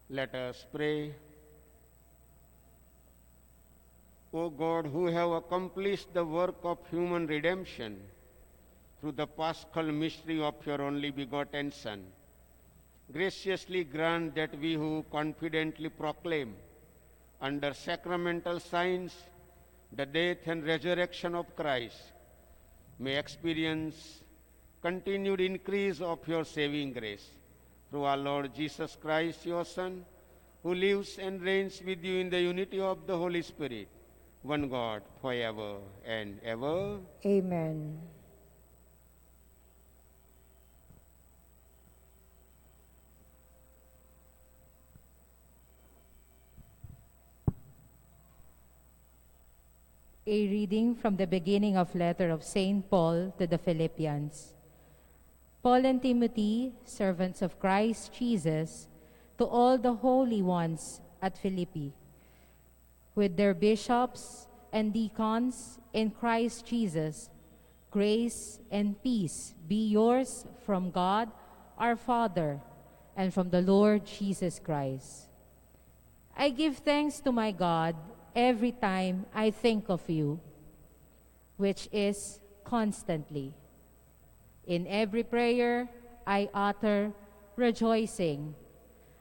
Let us pray. O God, who have accomplished the work of human redemption through the paschal mystery of your only begotten Son, graciously grant that we who confidently proclaim under sacramental signs the death and resurrection of Christ may experience continued increase of your saving grace. Through our Lord Jesus Christ, your Son, who lives and reigns with you in the unity of the Holy Spirit, one God, forever and ever. Amen. A reading from the beginning of letter of St. Paul to the Philippians. Paul and Timothy, servants of Christ Jesus, to all the holy ones at Philippi, with their bishops and deacons in Christ Jesus, grace and peace be yours from God our Father and from the Lord Jesus Christ. I give thanks to my God every time I think of you, which is constantly. In every prayer I utter rejoicing,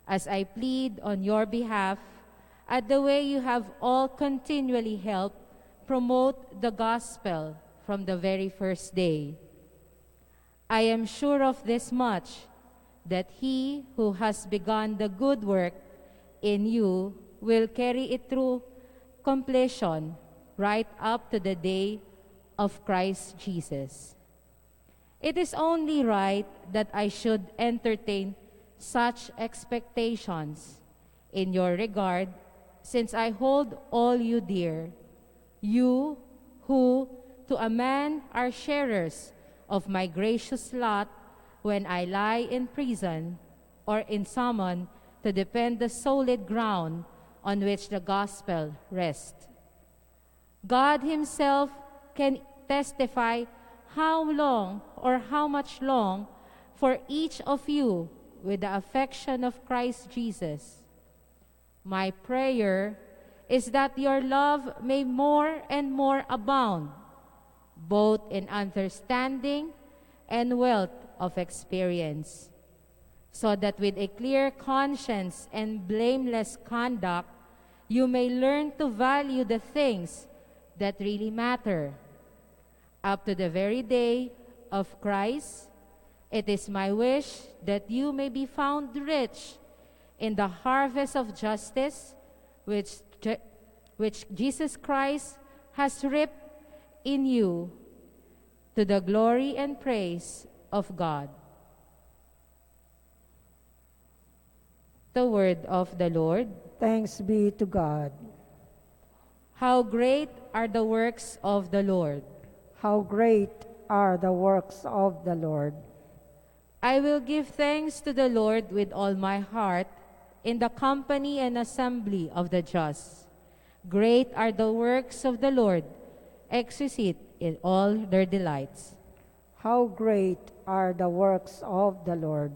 as I plead on your behalf at the way you have all continually helped promote the gospel from the very first day. I am sure of this much, that he who has begun the good work in you will carry it through completion right up to the day of Christ Jesus. It is only right that I should entertain such expectations in your regard, since I hold all you dear, you who to a man are sharers of my gracious lot when I lie in prison or in summon to defend the solid ground on which the gospel rests. God himself can testify how long or how much long for each of you with the affection of Christ Jesus. My prayer is that your love may more and more abound, both in understanding and wealth of experience, so that with a clear conscience and blameless conduct, you may learn to value the things that really matter. Up to the very day of Christ, it is my wish that you may be found rich in the harvest of justice which Jesus Christ has reaped in you, to the glory and praise of God. The word of the Lord. Thanks be to God. How great are the works of the Lord! How great are the works of the Lord! I will give thanks to the Lord with all my heart in the company and assembly of the just. Great are the works of the Lord, exquisite in all their delights. How great are the works of the Lord!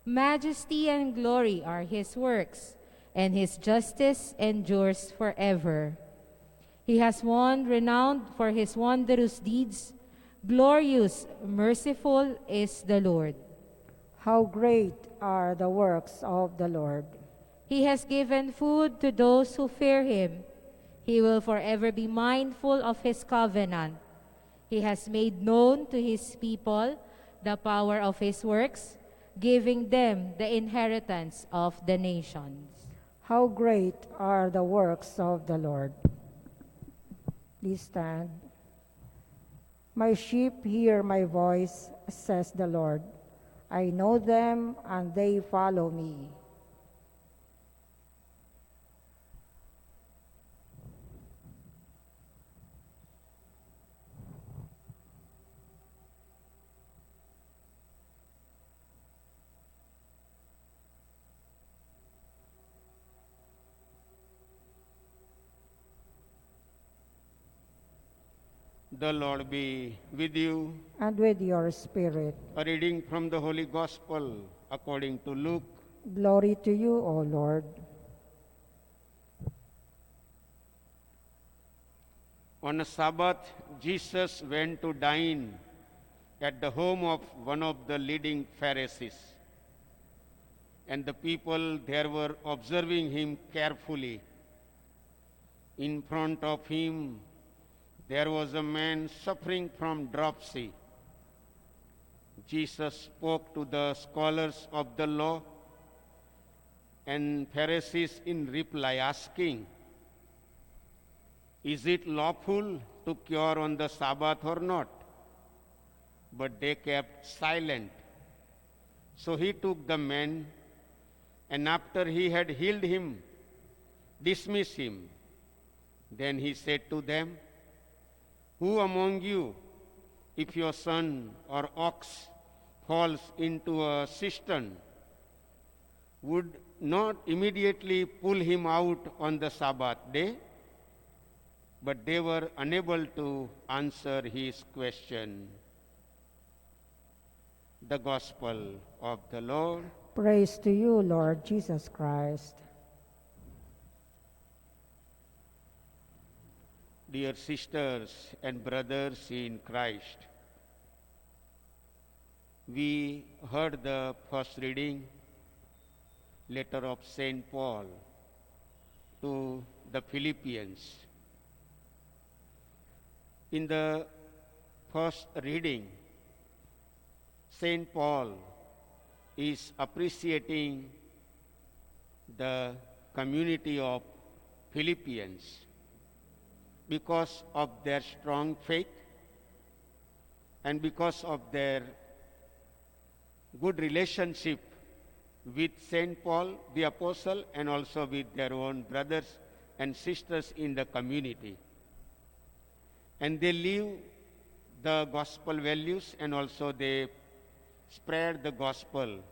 Majesty and glory are his works, and his justice endures forever. He has won renowned for his wondrous deeds. Glorious, merciful is the Lord. How great are the works of the Lord! He has given food to those who fear him. He will forever be mindful of his covenant. He has made known to his people the power of his works, giving them the inheritance of the nations. How great are the works of the Lord! Please stand. My sheep hear my voice, says the Lord. I know them and they follow me. The Lord be with you. And with your spirit. A reading from the Holy Gospel according to Luke. Glory to you, O Lord. On a Sabbath, Jesus went to dine at the home of one of the leading Pharisees. And the people there were observing him carefully. In front of him, there was a man suffering from dropsy. Jesus spoke to the scholars of the law and Pharisees in reply, asking, "Is it lawful to cure on the Sabbath or not?" But they kept silent. So he took the man, and after he had healed him, dismissed him. Then he said to them, "Who among you, if your son or ox falls into a cistern, would not immediately pull him out on the Sabbath day?" But they were unable to answer his question. The Gospel of the Lord. Praise to you, Lord Jesus Christ. Dear sisters and brothers in Christ, we heard the first reading, letter of St. Paul to the Philippians. In the first reading, St. Paul is appreciating the community of Philippians because of their strong faith and because of their good relationship with St. Paul the Apostle and also with their own brothers and sisters in the community. And they live the gospel values and also they spread the gospel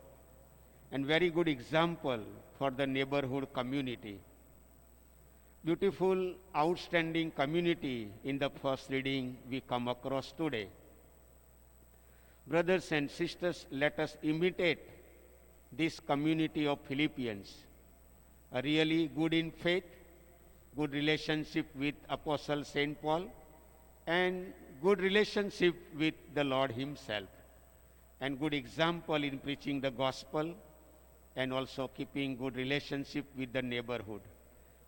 and very good example for the neighborhood community. Beautiful, outstanding community in the first reading we come across today. Brothers and sisters, let us imitate this community of Philippians, a really good in faith, good relationship with Apostle St. Paul, and good relationship with the Lord Himself, and good example in preaching the gospel, and also keeping good relationship with the neighborhood.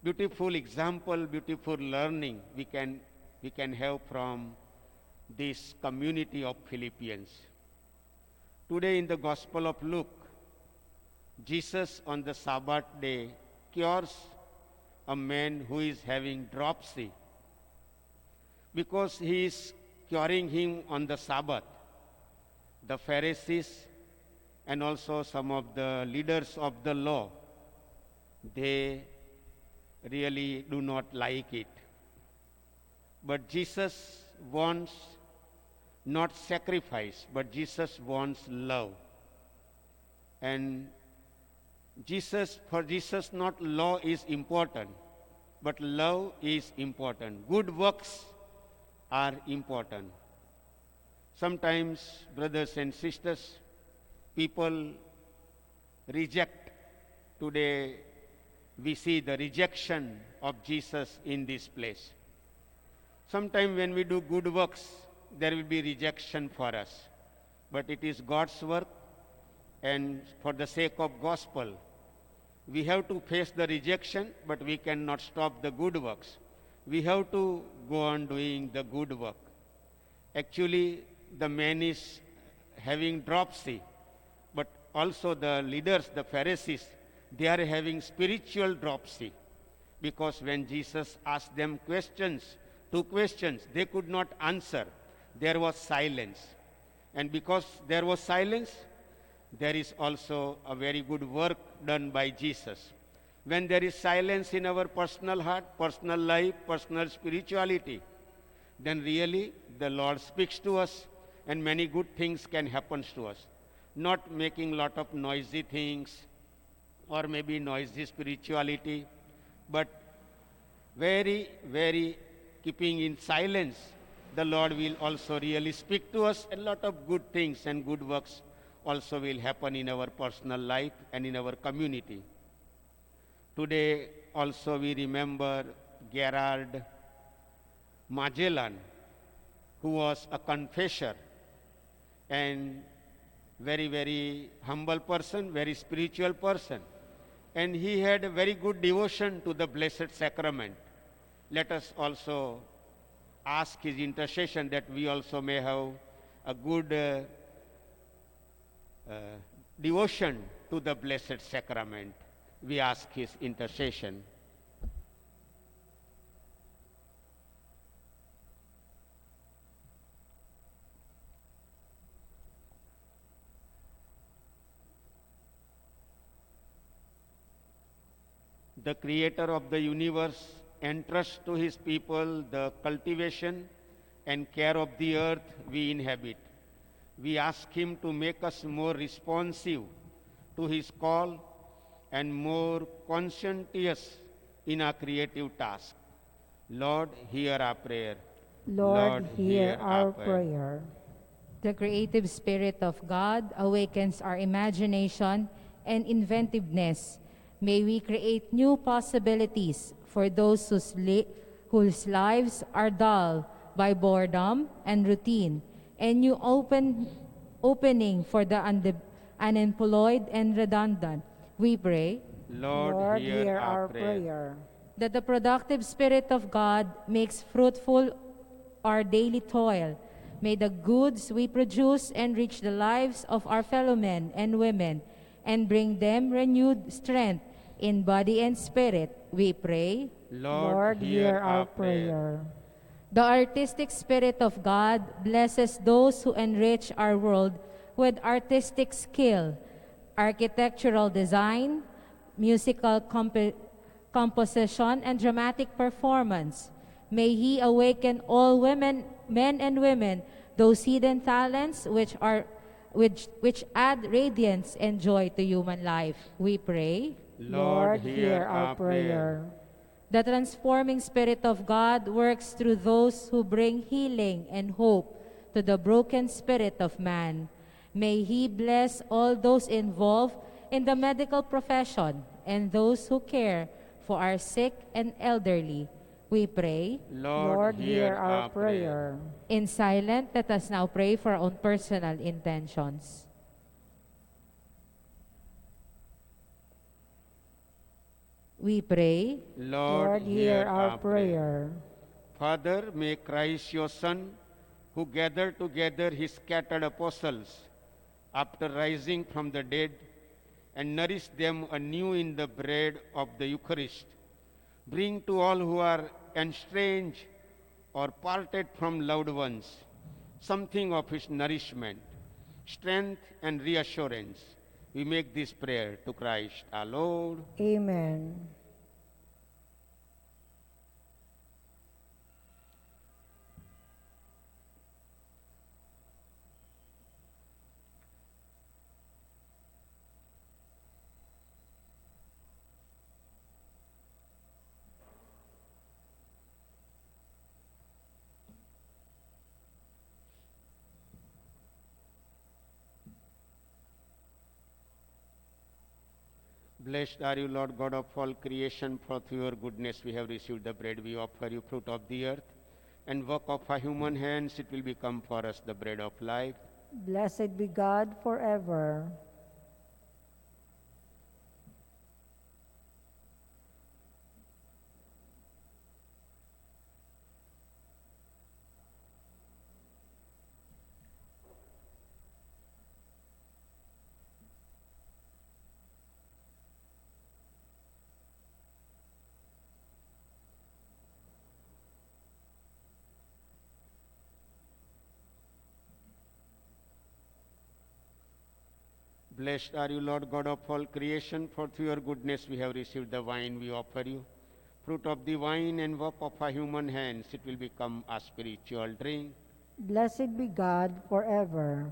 Beautiful example, beautiful learning we can have from this community of Philippians. Today in the Gospel of Luke, Jesus on the Sabbath day cures a man who is having dropsy. Because he is curing him on the Sabbath, the Pharisees and also some of the leaders of the law, they really do not like it. But Jesus wants not sacrifice, but Jesus wants love. And for Jesus, not law is important, but love is important. Good works are important. Sometimes, brothers and sisters, people reject. Today, we see the rejection of Jesus in this place. Sometimes when we do good works, there will be rejection for us. But it is God's work, and for the sake of gospel, we have to face the rejection, but we cannot stop the good works. We have to go on doing the good work. Actually, the man is having dropsy, but also the leaders, the Pharisees, they are having spiritual dropsy. Because when Jesus asked them two questions, they could not answer. There was silence. And because there was silence, there is also a very good work done by Jesus. When there is silence in our personal heart, personal life, personal spirituality, then really the Lord speaks to us and many good things can happen to us. Not making lot of noisy things or maybe noisy spirituality, but very, very keeping in silence, the Lord will also really speak to us. A lot of good things and good works also will happen in our personal life and in our community. Today also we remember Gerard Magellan, who was a confessor and very humble person, very spiritual person. And he had a very good devotion to the Blessed Sacrament. Let us also ask his intercession that we also may have a good devotion to the Blessed Sacrament. We ask his intercession. The Creator of the universe entrusts to his people the cultivation and care of the earth we inhabit. We ask him to make us more responsive to his call and more conscientious in our creative task. Lord, hear our prayer. Lord, hear our prayer. The creative spirit of God awakens our imagination and inventiveness. May we create new possibilities for those whose lives are dull by boredom and routine, and new opening for the unemployed and redundant. We pray Lord, hear our prayer. that the productive spirit of God makes fruitful our daily toil. May the goods we produce enrich the lives of our fellow men and women and bring them renewed strength in body and spirit. We pray. Lord, hear our prayer. The artistic spirit of God blesses those who enrich our world with artistic skill, architectural design, musical composition, and dramatic performance. May He awaken all men and women, those hidden talents which add radiance and joy to human life. We pray. Lord, hear our prayer. The transforming Spirit of God works through those who bring healing and hope to the broken spirit of man. May He bless all those involved in the medical profession and those who care for our sick and elderly. We pray. Lord, hear our prayer. In silence, let us now pray for our own personal intentions. We pray. Lord, hear our prayer. Father, may Christ your Son, who gathered together his scattered apostles after rising from the dead and nourished them anew in the bread of the Eucharist, bring to all who are estranged or parted from loved ones something of his nourishment, strength, and reassurance. We make this prayer to Christ our Lord. Amen. Blessed are you, Lord God of all creation, for through your goodness we have received the bread. We offer you fruit of the earth, and work of our human hands, it will become for us the bread of life. Blessed be God forever. Blessed are you, Lord God of all creation, for through your goodness we have received the wine we offer you. Fruit of the vine and work of our human hands, it will become a spiritual drink. Blessed be God forever.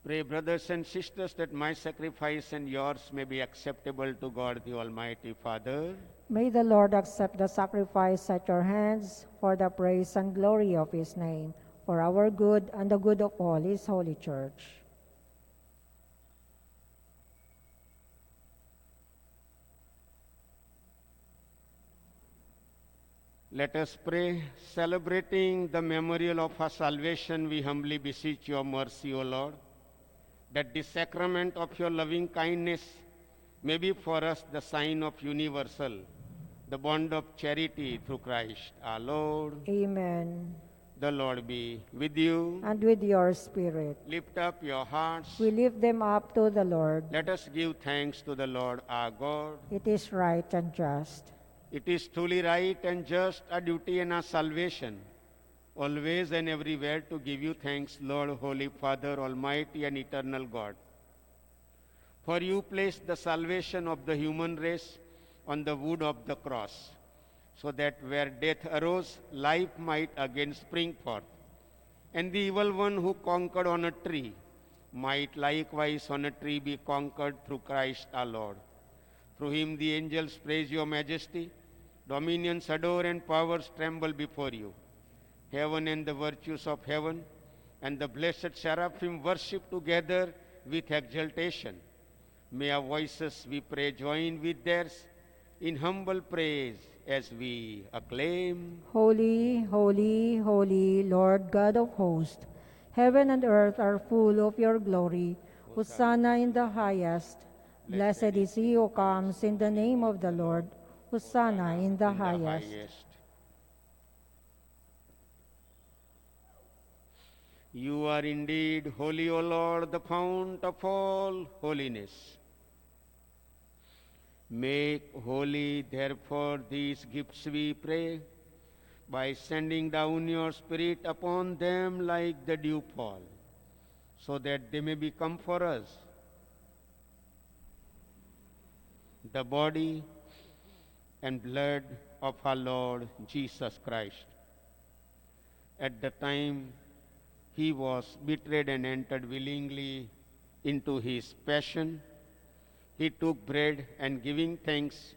Pray, brothers and sisters, that my sacrifice and yours may be acceptable to God the Almighty Father. May the Lord accept the sacrifice at your hands for the praise and glory of his name, for our good and the good of all his holy church. Let us pray. Celebrating the memorial of our salvation, we humbly beseech your mercy, O Lord, that the sacrament of your loving kindness may be for us the sign of universal, the bond of charity through Christ our Lord. Amen. The Lord be with you. And with your spirit, Lift up your hearts. we lift them up to the Lord. Let us give thanks to the Lord our God. It is right and just. It is truly right and just, a duty and a salvation, always and everywhere to give you thanks, Lord, Holy Father, Almighty and eternal God. For you placed the salvation of the human race on the wood of the cross, so that where death arose, life might again spring forth, and the evil one who conquered on a tree might likewise on a tree be conquered through Christ our Lord. Through him the angels praise your majesty, dominions adore and powers tremble before you. Heaven and the virtues of heaven and the blessed seraphim worship together with exultation. May our voices, we pray, join with theirs in humble praise as we acclaim. Holy, holy, holy, Lord God of hosts, heaven and earth are full of your glory. Hosanna in the highest. Blessed is he who comes in the name of the Lord. Hosanna in the highest. You are indeed holy, O Lord, the fount of all holiness. Make holy, therefore, these gifts, we pray, by sending down your Spirit upon them like the dewfall, so that they may become for us the body and blood of our Lord Jesus Christ. At the time he was betrayed and entered willingly into his passion, he took bread and giving thanks,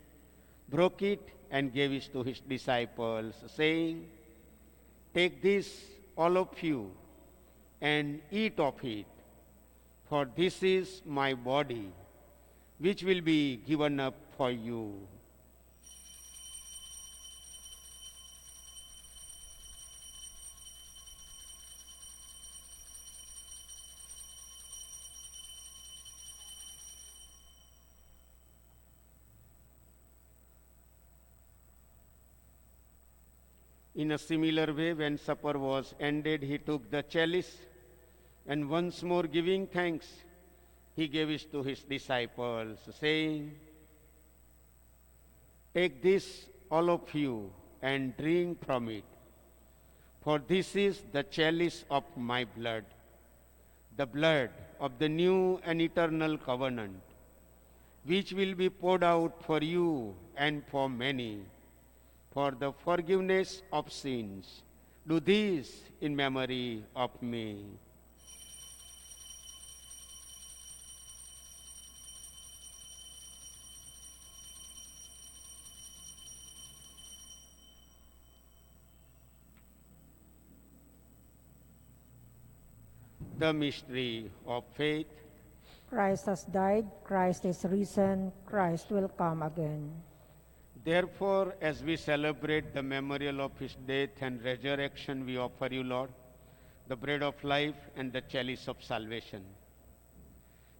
broke it and gave it to his disciples, saying, "Take this, all of you, and eat of it, for this is my body, which will be given up for you." In a similar way, when supper was ended, he took the chalice, and once more giving thanks, he gave it to his disciples, saying, "Take this, all of you, and drink from it, for this is the chalice of my blood, the blood of the new and eternal covenant, which will be poured out for you and for many, for the forgiveness of sins. Do this in memory of me." The mystery of faith. Christ has died, Christ is risen, Christ will come again. Therefore, as we celebrate the memorial of his death and resurrection, we offer you, Lord, the bread of life and the chalice of salvation,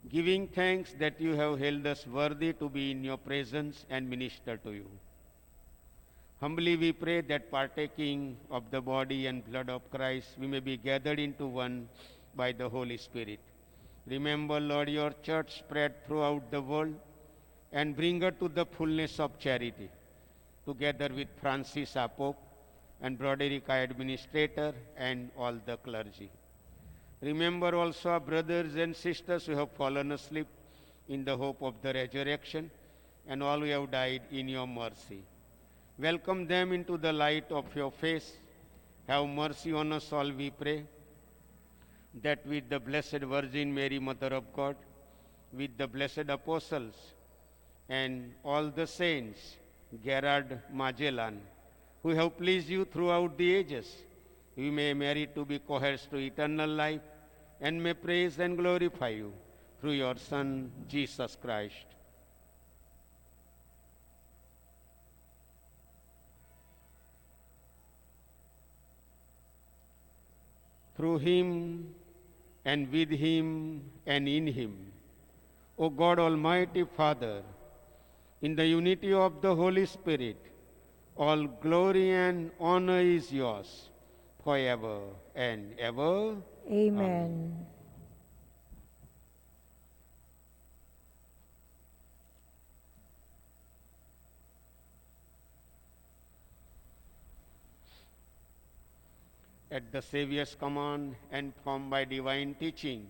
giving thanks that you have held us worthy to be in your presence and minister to you. Humbly we pray that partaking of the body and blood of Christ, we may be gathered into one by the Holy Spirit. Remember, Lord, your church spread throughout the world, and bring her to the fullness of charity, together with Francis our Pope and Broderick our Administrator and all the clergy. Remember also our brothers and sisters who have fallen asleep in the hope of the resurrection, and all who have died in your mercy. Welcome them into the light of your face. Have mercy on us all, we pray. that with the Blessed Virgin Mary, Mother of God, with the blessed apostles and all the saints, Gerard Magellan, who have pleased you throughout the ages, we may merit to be co-heirs to eternal life and may praise and glorify you through your Son, Jesus Christ. Through him and with him and in him, O God Almighty Father, in the unity of the Holy Spirit, all glory and honor is yours forever and ever. Amen. At the Saviour's command and formed by divine teaching,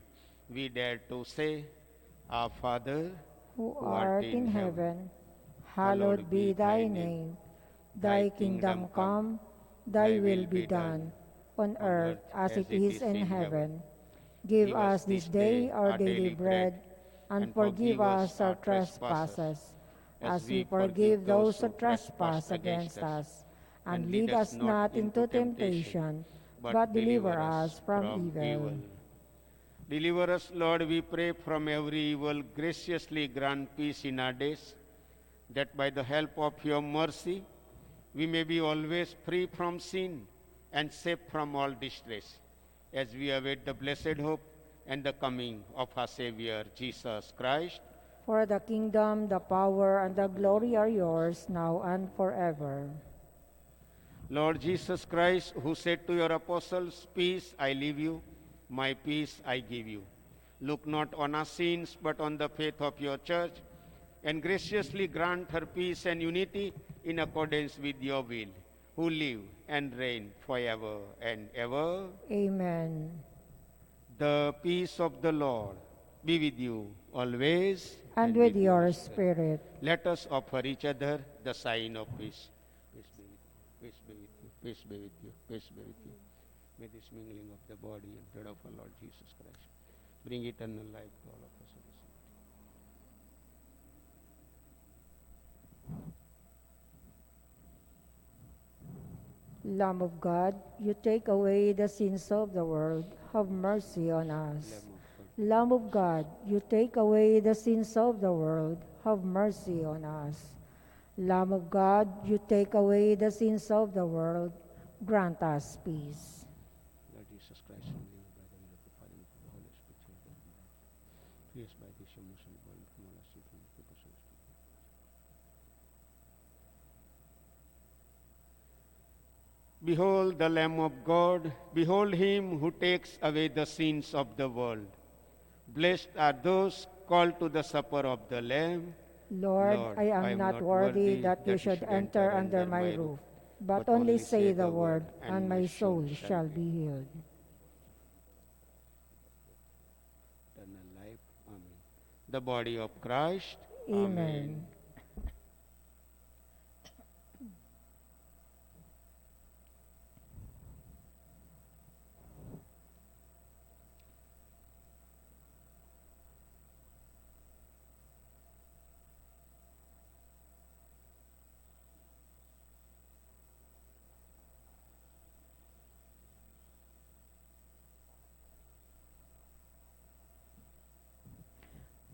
we dare to say, Our Father, Who art in heaven, hallowed be thy name. Thy kingdom come, thy will be done, on earth as it is in heaven. Give us this day our daily bread, and forgive us our trespasses, as we forgive those who trespass against us. And lead us not into temptation, but deliver us from evil. Deliver us, Lord, we pray, from every evil. Graciously grant peace in our days, that by the help of your mercy, we may be always free from sin and safe from all distress, as we await the blessed hope and the coming of our Savior, Jesus Christ. For the kingdom, the power, and the glory are yours, now and forever. Lord Jesus Christ, who said to your apostles, Peace I leave you, my peace I give you. Look not on our sins, but on the faith of your church, and graciously grant her peace and unity in accordance with your will, who live and reign forever and ever. Amen. The peace of the Lord be with you always. And with your spirit. Let us offer each other the sign of peace. Peace be with you. Peace be with you. Peace be with you. May this mingling of the body and blood of our Lord Jesus Christ bring eternal life to all of us. Lamb of God, you take away the sins of the world. Have mercy on us. Lamb of God, you take away the sins of the world. Have mercy on us. Lamb of God, you take away the sins of the world. Grant us peace. Lord Jesus Christ, in the name by the will of the Father and of the Holy Spirit, free us by this your most holy body from all our sins and keep us from evil. Behold the Lamb of God, behold him who takes away the sins of the world. Blessed are those called to the supper of the Lamb. Lord, I am not worthy that you should enter under my roof, but only say the word, and my soul shall be healed. Eternal life. Amen. The body of Christ. Amen.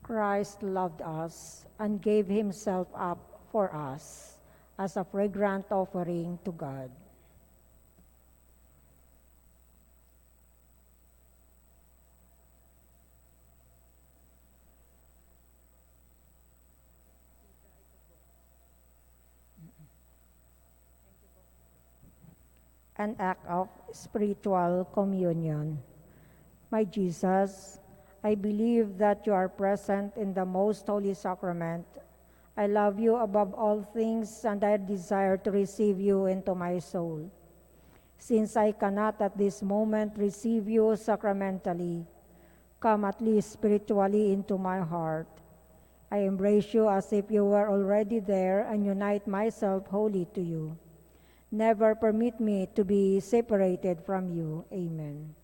Christ loved us and gave himself up for us as a fragrant offering to God. An act of spiritual communion. My Jesus, I believe that you are present in the most holy sacrament. I love you above all things, and I desire to receive you into my soul. Since I cannot at this moment receive you sacramentally, come at least spiritually into my heart. I embrace you as if you were already there and unite myself wholly to you. Never permit me to be separated from you. Amen.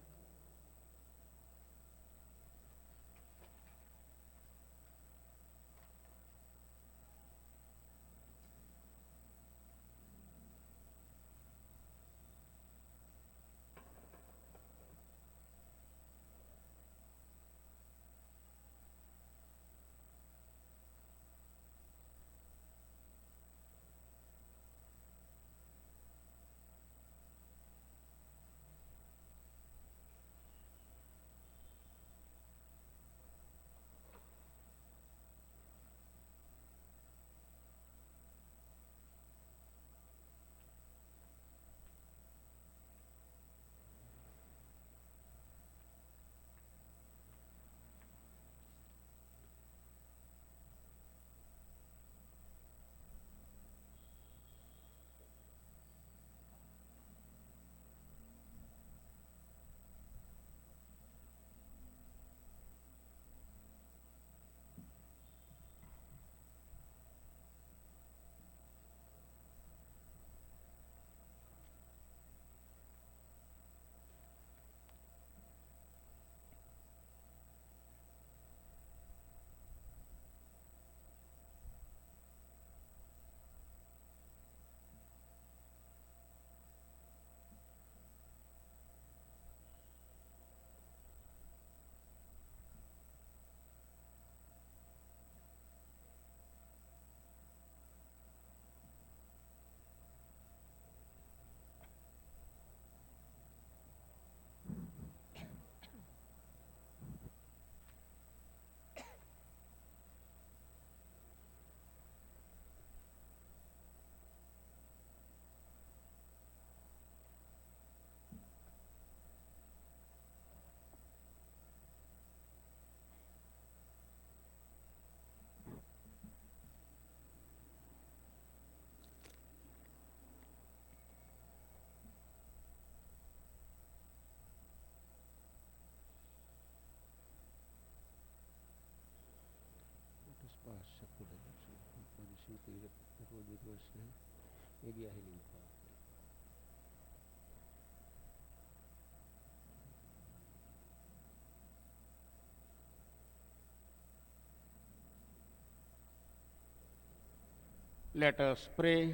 Let us pray.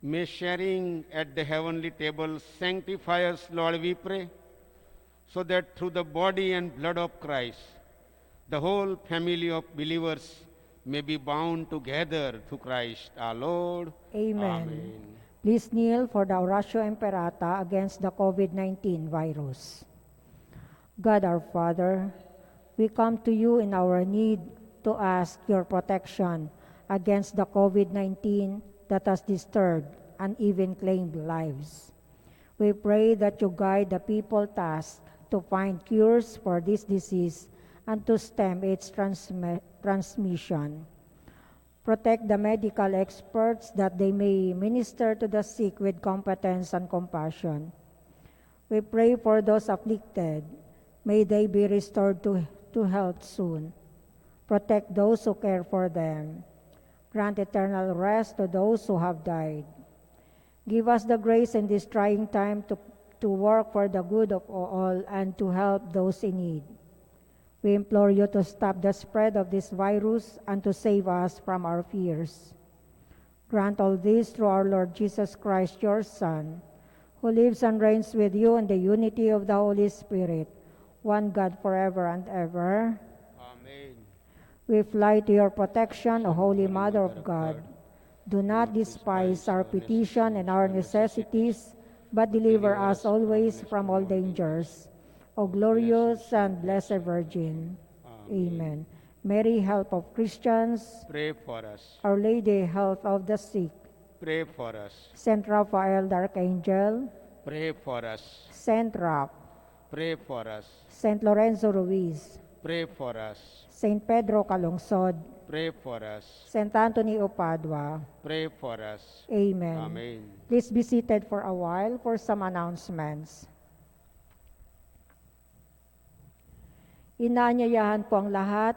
May sharing at the heavenly table sanctify us, Lord, we pray, so that through the body and blood of Christ, the whole family of believers may be bound together through Christ our Lord. Amen. Please kneel for the Oratio Imperata against the COVID-19 virus. God our Father, we come to you in our need to ask your protection against the COVID-19 that has disturbed and even claimed lives. We pray that you guide the people tasked to find cures for this disease and to stem its transmission. Protect the medical experts that they may minister to the sick with competence and compassion. We pray for those afflicted. May they be restored to health soon. Protect those who care for them. Grant eternal rest to those who have died. Give us the grace in this trying time to work for the good of all and to help those in need. We implore you to stop the spread of this virus and to save us from our fears. Grant all this through our Lord Jesus Christ, your Son, who lives and reigns with you in the unity of the Holy Spirit, one God forever and ever. Amen. We fly to your protection, O Holy Mother of God. Do not despise our petition and our necessities, but deliver us always from all dangers. O glorious and blessed Virgin. Amen. Mary, help of Christians. Pray for us. Our Lady, health of the sick. Pray for us. Saint Raphael, the Archangel. Pray for us. Saint Raph. Pray for us. Saint Lorenzo Ruiz. Pray for us. Saint Pedro Calungsod. Pray for us. Saint Anthony of Padua. Pray for us. Amen. Amen. Please be seated for a while for some announcements. Inaanyayahan po ang lahat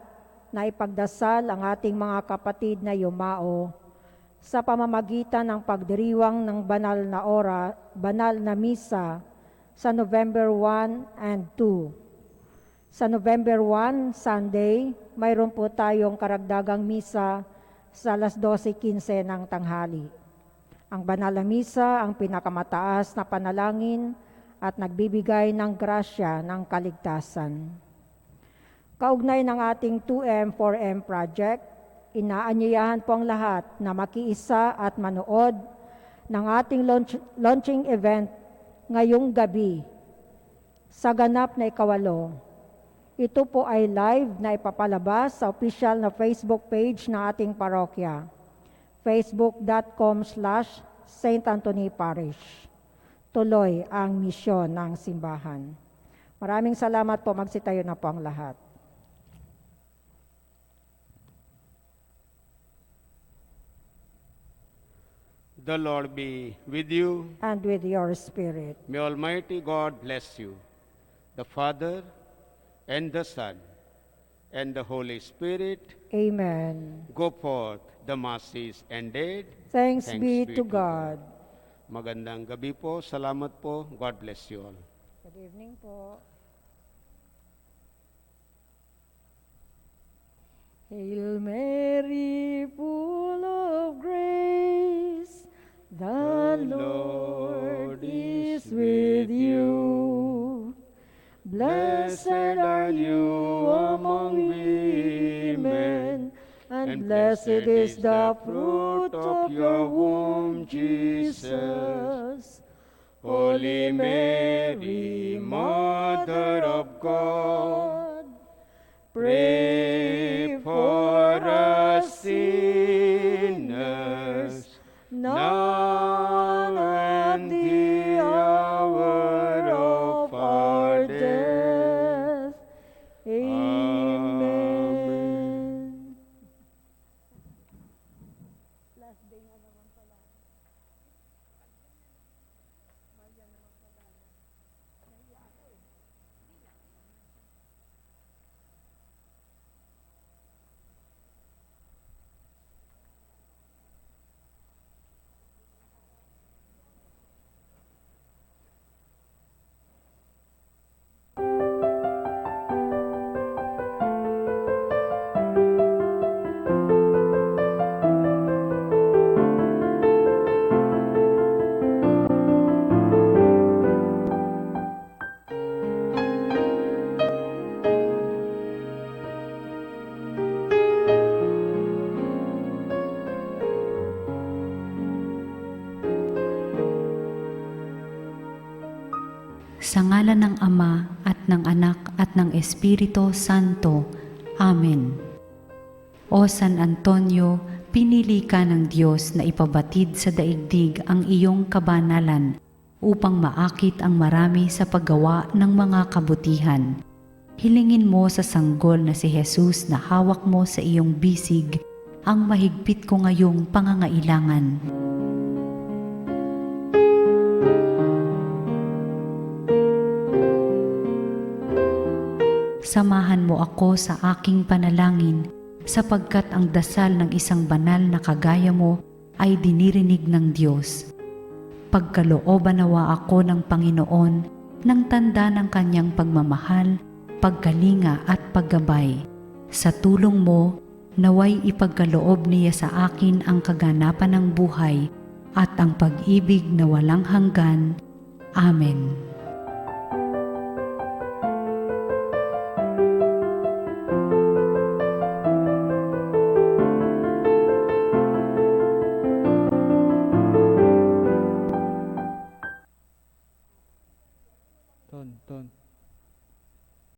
na ipagdasal ang ating mga kapatid na yumao sa pamamagitan ng pagdiriwang ng banal na misa sa November 1 and 2. Sa November 1, Sunday, mayroon po tayong karagdagang misa sa alas 12:15 ng tanghali. Ang banal na misa ang pinakamataas na panalangin at nagbibigay ng grasya ng kaligtasan. Kaugnay ng ating 2M, 4M project, inaanyayahan po ang lahat na makiisa at manood ng ating launching event ngayong gabi sa ganap na ikawalo. Ito po ay live na ipapalabas sa official na Facebook page ng ating parokya, facebook.com/St. Anthony Parish. Tuloy ang misyon ng simbahan. Maraming salamat po. Magsitayo na po ang lahat. The Lord be with you. And with your spirit. May Almighty God bless you, the Father, and the Son, and the Holy Spirit. Amen. Go forth, the Mass is ended. Thanks be to God. Magandang gabi po. Salamat po. God bless you all. Good evening po. Hail Mary, full of grace, the Lord is with you. Blessed are you among women, and blessed is the fruit of your womb, Jesus. Holy Mary, Mother of God, pray for us sinners, now and the hour of our death. Amen. Sa ngalan ng Ama at ng Anak at ng Espiritu Santo. Amen. O San Antonio, pinili ka ng Diyos na ipabatid sa daigdig ang iyong kabanalan upang maakit ang marami sa paggawa ng mga kabutihan. Hilingin mo sa sanggol na si Jesus na hawak mo sa iyong bisig ang mahigpit ko ngayong pangangailangan. Samahan mo ako sa aking panalangin sapagkat ang dasal ng isang banal na kagaya mo ay dinirinig ng Diyos. Pagkalooban nawa ako ng Panginoon ng tanda ng kanyang pagmamahal, pagkalinga at paggabay. Sa tulong mo, naway ipagkaloob niya sa akin ang kaganapan ng buhay at ang pag-ibig na walang hanggan. Amen.